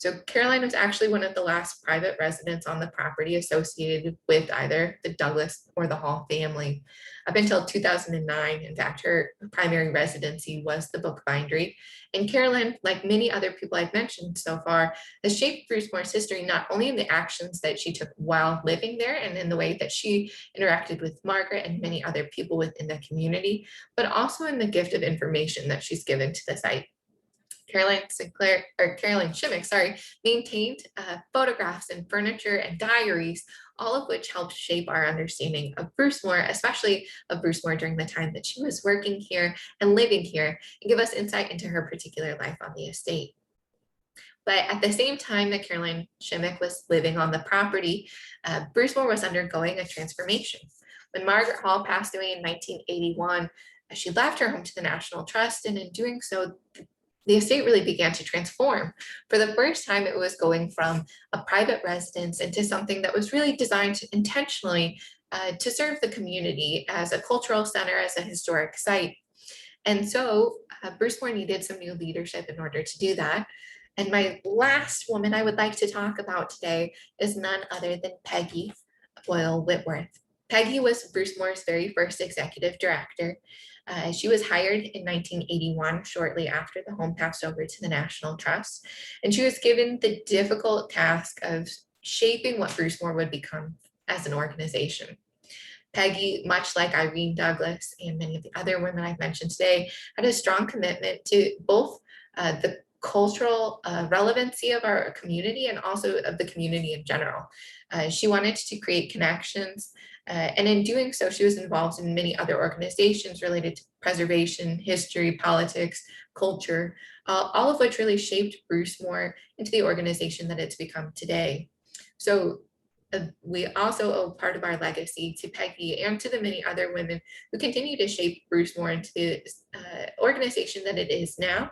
So Caroline was actually one of the last private residents on the property associated with either the Douglas or the Hall family. up until 2009. In fact, her primary residency was the Bookbindery. And Carolyn, like many other people I've mentioned so far, has shaped Brucemore's history not only in the actions that she took while living there and in the way that she interacted with Margaret and many other people within the community, but also in the gift of information that she's given to the site. Caroline Sinclair, or Caroline Shimmick, sorry, maintained photographs and furniture and diaries, all of which helped shape our understanding of Brucemore, especially of Brucemore during the time that she was working here and living here, and give us insight into her particular life on the estate. But at the same time that Caroline Shimmick was living on the property, Brucemore was undergoing a transformation. When Margaret Hall passed away in 1981, she left her home to the National Trust, and in doing so, the estate really began to transform. For the first time, it was going from a private residence into something that was really designed intentionally to serve the community as a cultural center, as a historic site. And so Brucemore needed some new leadership in order to do that. And my last woman I would like to talk about today is none other than Peggy BoyleWhitworth. Peggy was Brucemore's very first executive director. She was hired in 1981, shortly after the home passed over to the National Trust, and she was given the difficult task of shaping what Brucemore would become as an organization. Peggy, much like Irene Douglas and many of the other women I've mentioned today, had a strong commitment to both the cultural relevancy of our community and also of the community in general. She wanted to create connections, and in doing so, she was involved in many other organizations related to preservation, history, politics, culture, all of which really shaped Brucemore into the organization that it's become today. So we also owe part of our legacy to Peggy and to the many other women who continue to shape Brucemore into the organization that it is now,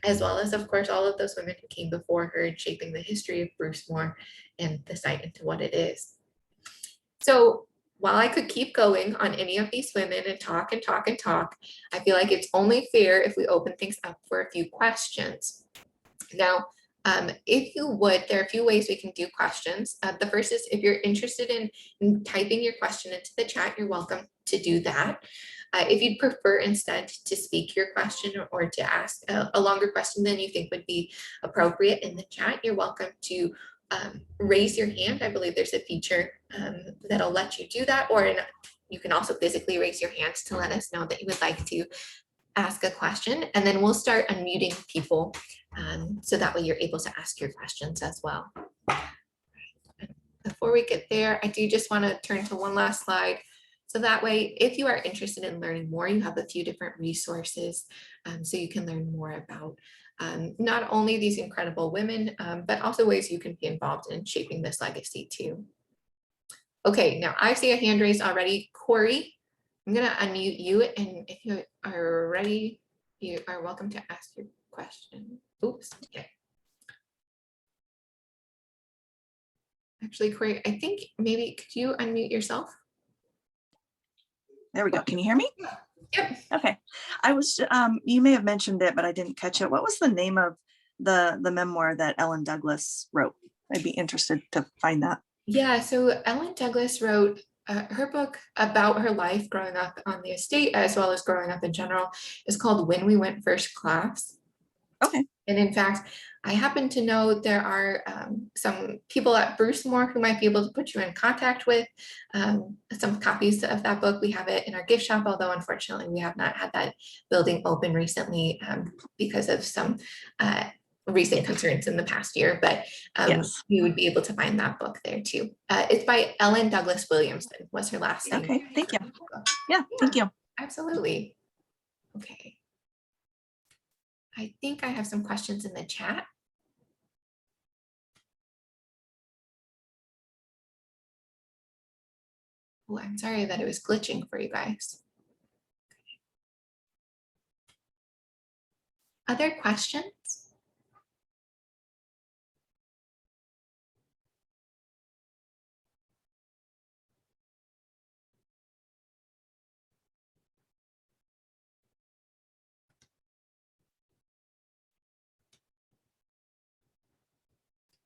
as well as, of course, all of those women who came before her in shaping the history of Brucemore and the site into what it is. So while I could keep going on any of these women and talk and talk and talk, I feel like it's only fair if we open things up for a few questions. Now, if you would, there are a few ways we can do questions. The first is if you're interested in typing your question into the chat, you're welcome to do that. If you'd prefer instead to speak your question or to ask a longer question than you think would be appropriate in the chat, you're welcome to raise your hand. I believe there's a feature that'll let you do that, or you can also physically raise your hand to let us know that you would like to ask a question, and then we'll start unmuting people so that way you're able to ask your questions as well. Before we get there, I do just want to turn to one last slide. So that way, if you are interested in learning more, you have a few different resources so you can learn more about not only these incredible women, but also ways you can be involved in shaping this legacy too. Okay, now I see a hand raised already. Corey, I'm going to unmute you, and if you are ready, you are welcome to ask your question. Oops, okay. Actually, Corey, I think maybe could you unmute yourself? There we go. Can you hear me? Yep. Okay. I was, you may have mentioned it, but I didn't catch it. What was the name of the memoir that Ellen Douglas wrote? I'd be interested to find that. Yeah, so Ellen Douglas wrote her book about her life growing up on the estate, as well as growing up in general, is called When We Went First Class. Okay. And in fact, I happen to know there are some people at Brucemore who might be able to put you in contact with some copies of that book. We have it in our gift shop, although unfortunately we have not had that building open recently because of some recent concerns in the past year, but Yes. you would be able to find that book there too. It's by Ellen Douglas Williamson, was her last name. Okay, thank you. Yeah, thank you. Absolutely. Okay. I think I have some questions in the chat. Oh, I'm sorry that it was glitching for you guys. Other questions?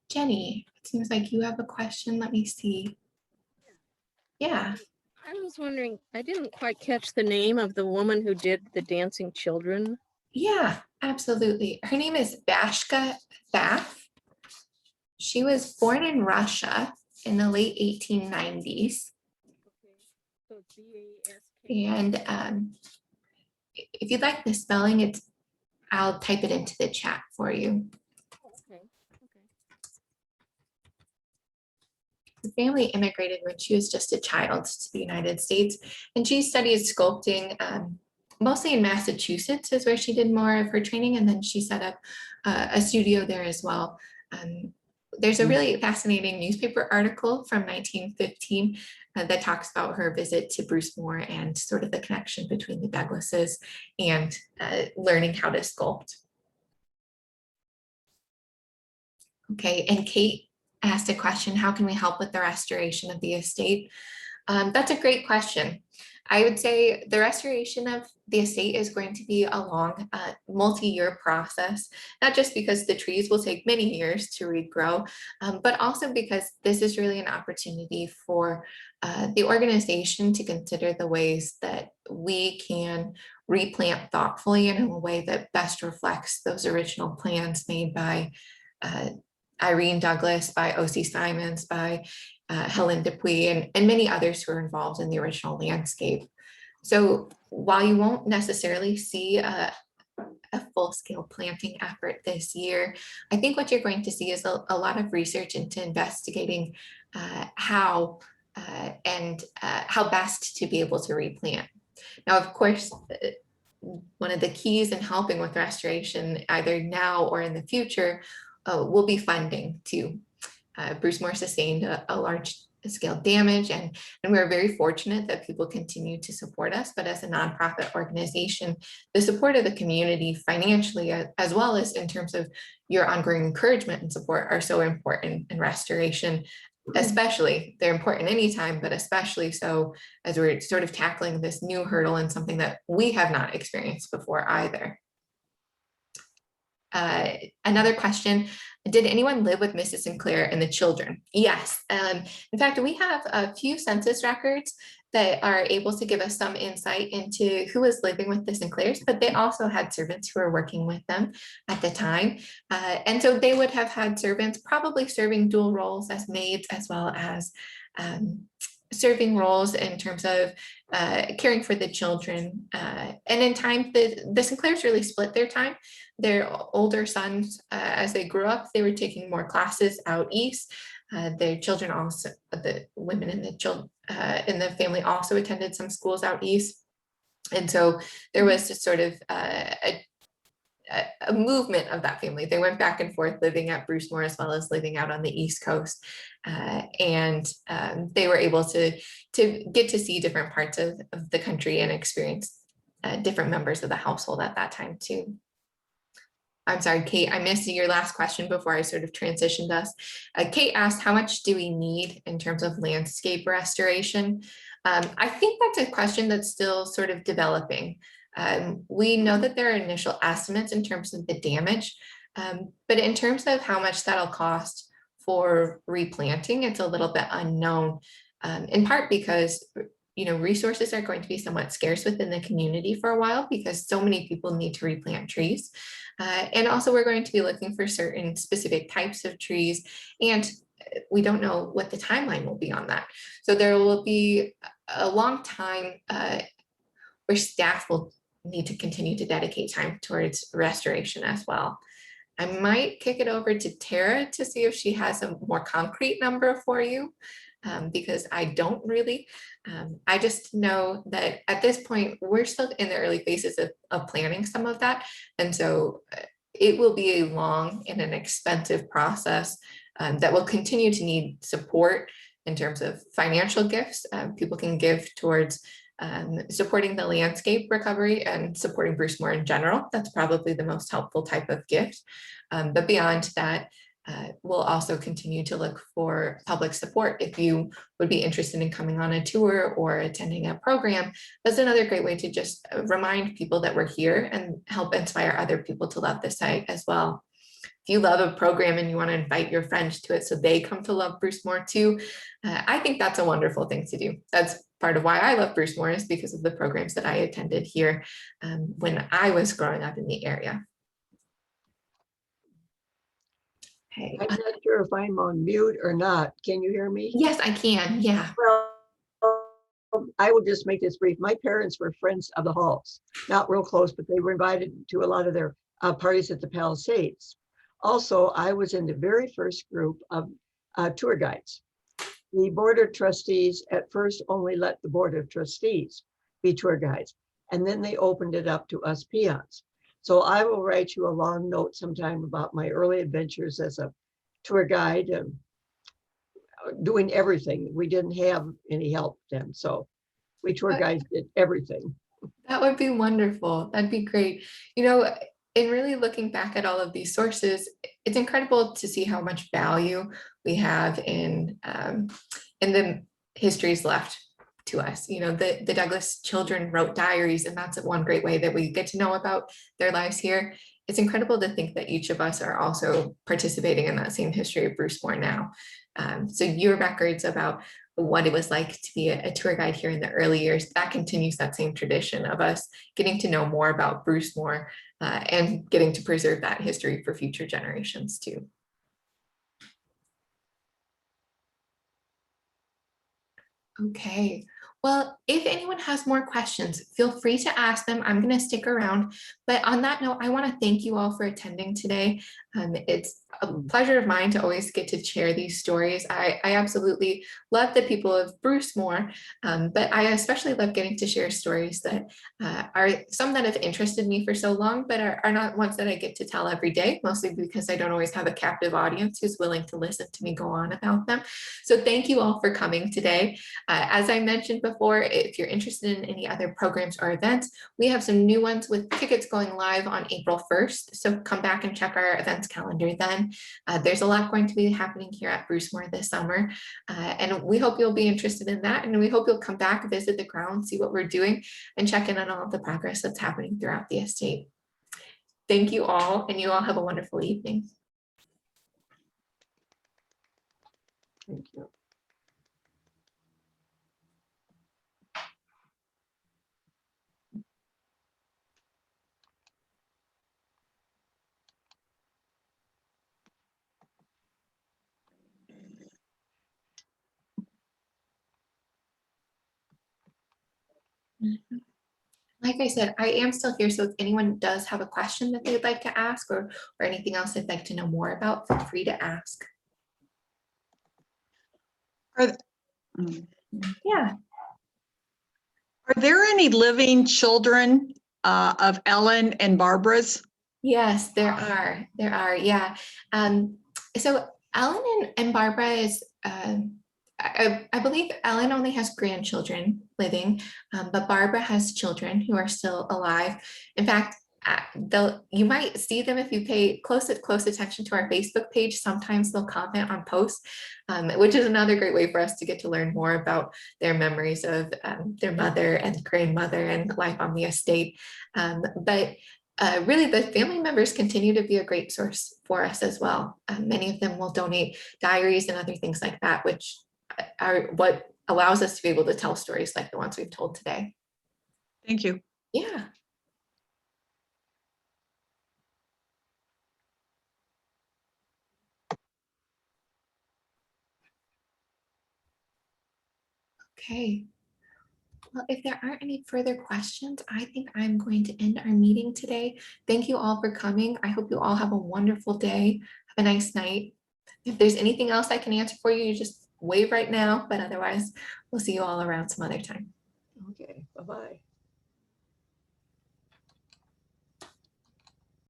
Jenny, it seems like you have a question. Let me see. Yeah. I was wondering, I didn't quite catch the name of the woman who did the dancing children. Yeah, absolutely. Her name is Bashka Thaf. She was born in Russia in the late 1890s. Okay. So it's B-A-S-K. And if you'd like the spelling, I'll type it into the chat for you. Oh, okay. Okay. The family immigrated when she was just a child to the United States, and she studied sculpting mostly in Massachusetts is where she did more of her training, and then she set up a studio there as well. There's a really fascinating newspaper article from 1915 that talks about her visit to Brucemore and sort of the connection between the Douglases and learning how to sculpt. Okay, and Kate asked a question, how can we help with the restoration of the estate? That's a great question. I would say the restoration of the estate is going to be a long, multi-year process, not just because the trees will take many years to regrow, but also because this is really an opportunity for the organization to consider the ways that we can replant thoughtfully and in a way that best reflects those original plans made by Irene Douglas, by O.C. Simons, by Helen Dupuy, and many others who are involved in the original landscape. So while you won't necessarily see a full-scale planting effort this year, I think what you're going to see is a lot of research into investigating how best to be able to replant. Now, of course, one of the keys in helping with restoration, either now or in the future, will be funding too. Brucemore sustained a large scale damage, and we're very fortunate that people continue to support us. But as a nonprofit organization, the support of the community financially, as well as in terms of your ongoing encouragement and support, are so important in restoration. Especially, they're important anytime, but especially so as we're sort of tackling this new hurdle and something that we have not experienced before either. Another question, did anyone live with Mrs. Sinclair and the children? Yes. In fact, we have a few census records that are able to give us some insight into who was living with the Sinclairs, but they also had servants who were working with them at the time. And so they would have had servants probably serving dual roles as maids, as well as serving roles in terms of caring for the children. And in time, the Sinclairs really split their time. Their older sons, as they grew up, they were taking more classes out east. Their children also, the women in the family also attended some schools out east. And so there was just sort of a movement of that family. They went back and forth living at Brucemore as well as living out on the East Coast. And they were able to get to see different parts of the country and experience different members of the household at that time too. I'm sorry, Kate, I missed your last question before I sort of transitioned us. Kate asked, how much do we need in terms of landscape restoration? I think that's a question that's still sort of developing. We know that there are initial estimates in terms of the damage, but in terms of how much that'll cost for replanting, it's a little bit unknown, in part because resources are going to be somewhat scarce within the community for a while because so many people need to replant trees. And also we're going to be looking for certain specific types of trees, and we don't know what the timeline will be on that. So there will be a long time where staff will need to continue to dedicate time towards restoration as well. I might kick it over to Tara to see if she has a more concrete number for you, because I don't really. I just know that at this point, we're still in the early phases of planning some of that. And so it will be a long and an expensive process that will continue to need support in terms of financial gifts. People can give towards supporting the landscape recovery and supporting Brucemore in general. That's probably the most helpful type of gift. But beyond that, we'll also continue to look for public support. If you would be interested in coming on a tour or attending a program, that's another great way to just remind people that we're here and help inspire other people to love the site as well. If you love a program and you want to invite your friends to it so they come to love Brucemore too, I think that's a wonderful thing to do. That's part of why I love Brucemore is because of the programs that I attended here when I was growing up in the area. Okay. I'm not sure if I'm on mute or not. Can you hear me? Yes, I can. Yeah. Well, I will just make this brief. My parents were friends of the Halls, not real close, but they were invited to a lot of their parties at the Palisades. Also, I was in the very first group of tour guides. The Board of Trustees at first only let the Board of Trustees be tour guides, and then they opened it up to us peons. So I will write you a long note sometime about my early adventures as a tour guide and doing everything. We didn't have any help then, so we tour guides did everything. That would be wonderful. That'd be great. You know, in really looking back at all of these sources, it's incredible to see how much value we have in the histories left to us. You know, the Douglas children wrote diaries, and that's one great way that we get to know about their lives here. It's incredible to think that each of us are also participating in that same history of Brucemore now. So your records about what it was like to be a tour guide here in the early years, that continues that same tradition of us getting to know more about Brucemore and getting to preserve that history for future generations too. Okay, well, if anyone has more questions, feel free to ask them. I'm going to stick around. But on that note, I want to thank you all for attending today. It's a pleasure of mine to always get to share these stories. I absolutely love the people of Brucemore, but I especially love getting to share stories that are some that have interested me for so long, but are not ones that I get to tell every day, mostly because I don't always have a captive audience who's willing to listen to me go on about them. So thank you all for coming today. As I mentioned before, if you're interested in any other programs or events, we have some new ones with tickets going live on April 1st. So come back and check our events calendar then. There's a lot going to be happening here at Brucemore this summer. And we hope you'll be interested in that. And we hope you'll come back, visit the ground, see what we're doing, and check in on all of the progress that's happening throughout the estate. Thank you all, and you all have a wonderful evening. Thank you. Like I said, I am still here, so if anyone does have a question that they'd like to ask or anything else they'd like to know more about, feel free to ask. Yeah. Are there any living children of Ellen and Barbara's? Yes, there are. There are, yeah. So Ellen and Barbara is, I believe Ellen only has grandchildren living, but Barbara has children who are still alive. In fact, you might see them if you pay close attention to our Facebook page. Sometimes they'll comment on posts, which is another great way for us to get to learn more about their memories of their mother and grandmother and life on the estate. But really, the family members continue to be a great source for us as well. Many of them will donate diaries and other things like that, which are what allows us to be able to tell stories like the ones we've told today. Thank you. Yeah. Okay. Well, if there aren't any further questions, I think I'm going to end our meeting today. Thank you all for coming. I hope you all have a wonderful day. Have a nice night. If there's anything else I can answer for you, you just wave right now, but otherwise we'll see you all around some other time. Okay, bye-bye.